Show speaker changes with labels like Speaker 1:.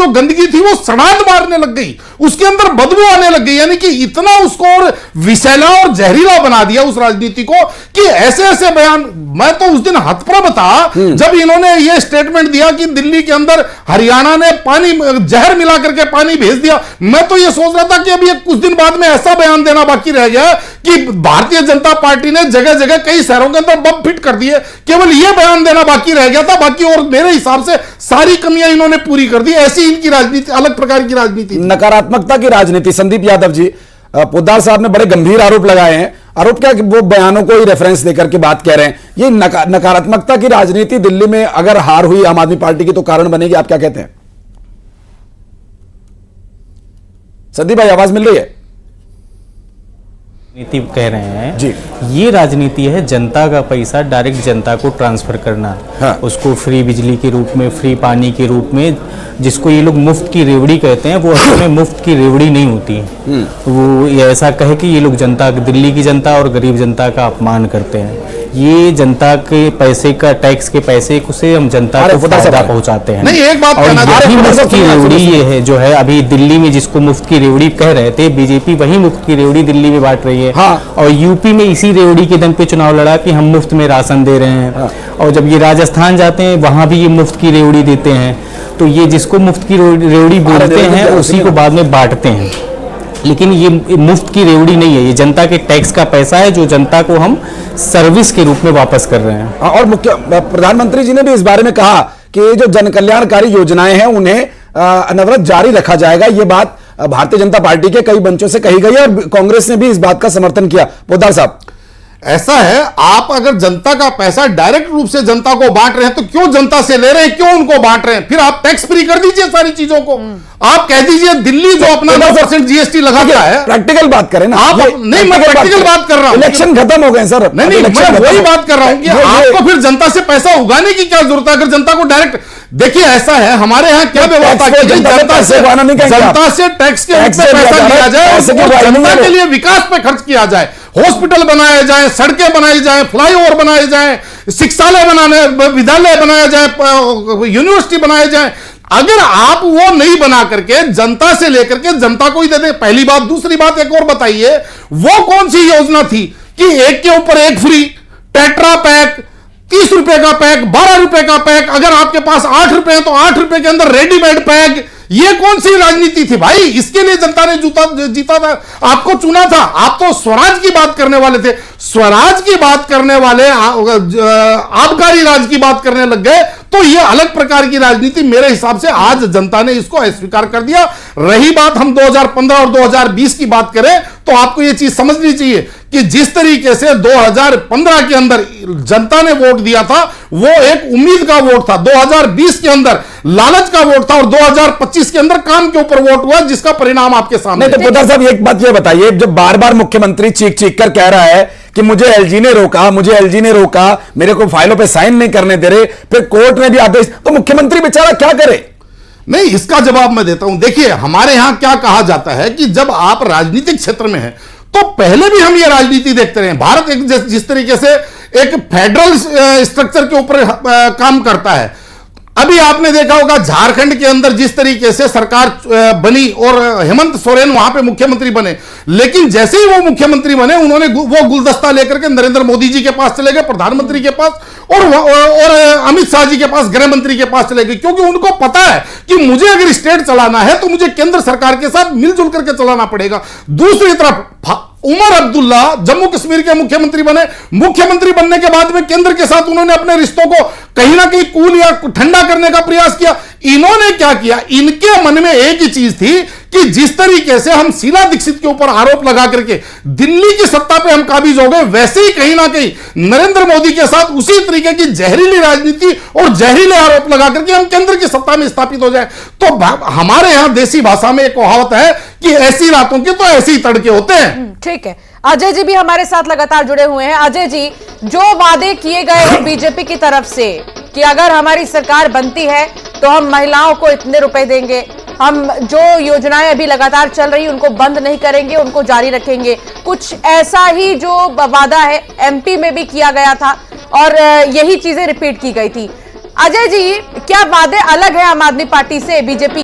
Speaker 1: जो गंदगी थी वो सड़ांध मारने लग गई, उसके अंदर बदबू आने लग गई। यानी कि इतना उसको और विषैला और जहरीला बना दिया उस राजनीति को कि ऐसे ऐसे बयान। मैं तो उस दिन हतप्रभ था जब इन्होंने ये स्टेटमेंट दिया कि दिल्ली के अंदर हरियाणा ने पानी जहर मिला करके पानी भेज दिया। मैं तो ये सोच रहा था कि अभी कुछ दिन बाद में ऐसा बयान देना बाकी रह गया कि भारतीय जनता पार्टी ने जगह जगह कई शहरों के अंदर बम फिट कर दिए, केवल यह बयान देना बाकी रह गया था। बाकी और मेरे हिसाब से सारी कमियां इन्होंने पूरी कर दी। ऐसी इनकी राजनीति, अलग प्रकार की राजनीति,
Speaker 2: नकारात्मकता की राजनीति। संदीप यादव जी, पोद्दार साहब ने बड़े गंभीर आरोप लगाए हैं। आरोप क्या कि वो बयानों को ही रेफरेंस देकर के बात कह रहे हैं। ये नकारात्मकता की राजनीति दिल्ली में अगर हार हुई आम आदमी पार्टी की तो कारण बनेगी, आप क्या कहते हैं? संदीप भाई, आवाज मिल रही है?
Speaker 3: नीति कह रहे हैं
Speaker 2: जी,
Speaker 3: ये राजनीति है जनता का पैसा डायरेक्ट जनता को ट्रांसफर करना।
Speaker 2: हाँ।
Speaker 3: उसको फ्री बिजली के रूप में, फ्री पानी के रूप में, जिसको ये लोग मुफ्त की रेवड़ी कहते हैं, वो असल में मुफ्त की रेवड़ी नहीं होती। वो ये ऐसा कहे कि ये लोग जनता, दिल्ली की जनता और गरीब जनता का अपमान करते हैं। ये जनता के पैसे का, टैक्स के पैसे से हम जनता को फायदा पहुंचाते हैं।
Speaker 1: नहीं, एक बात
Speaker 3: और यही मुफ्त की रेवड़ी ये है जो है अभी दिल्ली में, जिसको मुफ्त की रेवड़ी कह रहे थे, बीजेपी वही मुफ्त की रेवड़ी दिल्ली में बांट रही है।
Speaker 2: हाँ।
Speaker 3: और यूपी में इसी रेवड़ी के दम पे चुनाव लड़ा कि हम मुफ्त में राशन दे रहे हैं।
Speaker 2: हाँ।
Speaker 3: और जब ये राजस्थान जाते हैं वहां भी ये मुफ्त की रेवड़ी देते हैं। तो ये जिसको मुफ्त की रेवड़ी बोलते हैं उसी को बाद में बांटते हैं। लेकिन ये मुफ्त की रेवड़ी नहीं है, ये जनता के टैक्स का पैसा है जो जनता को हम सर्विस के रूप में वापस कर रहे हैं।
Speaker 2: और मुख्य प्रधानमंत्री जी ने भी इस बारे में कहा कि जो जन कल्याणकारी योजनाएं हैं उन्हें अनवरत जारी रखा जाएगा। ये बात भारतीय जनता पार्टी के कई मंचों से कही गई है और कांग्रेस ने भी इस बात का समर्थन किया। पोद्दार साहब,
Speaker 1: ऐसा है, आप अगर जनता का पैसा डायरेक्ट रूप से जनता को बांट रहे हैं तो क्यों जनता से ले रहे हैं, क्यों उनको बांट रहे हैं? फिर आप टैक्स फ्री कर दीजिए सारी चीजों को। आप कह दीजिए दिल्ली जो अपना 9% जीएसटी लगाता है।
Speaker 2: प्रैक्टिकल बात करें ना
Speaker 1: आप। नहीं, मैं प्रैक्टिकल बात कर रहा हूं।
Speaker 2: इलेक्शन खत्म हो गए सर।
Speaker 1: नहीं, मैं वही बात कर रहा हूं कि आपको फिर जनता से पैसा उगाने की क्या जरूरत है? अगर जनता को डायरेक्ट, देखिए ऐसा है, हमारे यहाँ क्या व्यवस्था की गई, जनता से टैक्स के रूप में पैसा लिया जाए, जनता के लिए विकास पे खर्च किया जाए, हॉस्पिटल बनाए जाए, सड़कें बनाई जाए, फ्लाईओवर बनाए जाए, शिक्षालय बनाने, विद्यालय बनाया जाए, यूनिवर्सिटी बनाए जाए। अगर आप वो नहीं बना करके जनता से लेकर के जनता को ही दे दे, पहली बात। दूसरी बात एक और बताइए, वो कौन सी योजना थी कि एक के ऊपर एक फ्री, टेट्रा पैक, 30 रुपए का पैक, 12 रुपए का पैक, अगर आपके पास 8 रुपए है तो 8 रुपए के अंदर रेडीमेड पैक। ये कौन सी राजनीति थी भाई? इसके लिए जनता ने जीता था, आपको चुना था। आप तो स्वराज की बात करने वाले थे, स्वराज की बात करने वाले आबकारी राज की बात करने लग गए। तो ये अलग प्रकार की राजनीति मेरे हिसाब से आज जनता ने इसको अस्वीकार कर दिया। रही बात हम 2015 और 2020 की बात करें तो आपको ये चीज समझनी चाहिए कि जिस तरीके से 2015 के अंदर जनता ने वोट दिया था वो एक उम्मीद का वोट था, 2020 के अंदर लालच का वोट था और 2025 के अंदर काम के ऊपर वोट हुआ, जिसका परिणाम आपके सामने।
Speaker 2: नहीं तो पोद्दार साहब, एक बात ये बताइए, जब बार बार मुख्यमंत्री चीख चीख कर कह रहा है कि मुझे एलजी ने रोका, मुझे एलजी ने रोका, मेरे को फाइलों पे साइन नहीं करने दे रहे, फिर कोर्ट ने भी आदेश, तो मुख्यमंत्री बेचारा क्या करे?
Speaker 1: नहीं, इसका जवाब मैं देता हूं। देखिए, हमारे यहां क्या कहा जाता है कि जब आप राजनीतिक क्षेत्र में हैं तो पहले भी हम ये राजनीति देखते रहे। भारत एक जिस तरीके से एक फेडरल स्ट्रक्चर के ऊपर काम करता है। अभी आपने देखा होगा झारखंड के अंदर जिस तरीके से सरकार बनी और हेमंत सोरेन वहां पे मुख्यमंत्री बने, लेकिन जैसे ही वो मुख्यमंत्री बने उन्होंने वो गुलदस्ता लेकर के नरेंद्र मोदी जी के पास चले गए, प्रधानमंत्री के पास, और अमित शाह जी के पास, गृह मंत्री के पास चले गए, क्योंकि उनको पता है कि मुझे अगर स्टेट चलाना है तो मुझे केंद्र सरकार के साथ मिलजुल करके चलाना पड़ेगा। दूसरी तरफ उमर अब्दुल्ला जम्मू कश्मीर के मुख्यमंत्री बने, मुख्यमंत्री बनने के बाद में केंद्र के साथ उन्होंने अपने रिश्तों को कहीं ना कहीं कूल या ठंडा करने का प्रयास किया। इन्होंने क्या किया, इनके मन में एक ही चीज थी कि जिस तरीके से हम शीला दीक्षित के ऊपर आरोप लगा करके दिल्ली की सत्ता पे हम काबिज हो गए, वैसे ही कहीं ना कहीं नरेंद्र मोदी के साथ उसी तरीके की जहरीली राजनीति और जहरीले आरोप लगा करके हम केंद्र की सत्ता में स्थापित हो जाए। तो हमारे यहां देसी भाषा में एक कहावत है कि ऐसी रातों के तो ऐसे ही तड़के होते हैं।
Speaker 4: ठीक है, अजय जी भी हमारे साथ लगातार जुड़े हुए हैं। अजय जी, जो वादे किए गए हैं बीजेपी की तरफ से कि अगर हमारी सरकार बनती है तो हम महिलाओं को इतने रुपए देंगे, हम जो योजनाएं अभी लगातार चल रही उनको बंद नहीं करेंगे, उनको जारी रखेंगे, कुछ ऐसा ही जो वादा है एमपी में भी किया गया था और यही चीजें रिपीट की गई थी। अजय जी, क्या वादे अलग है आम आदमी पार्टी से बीजेपी?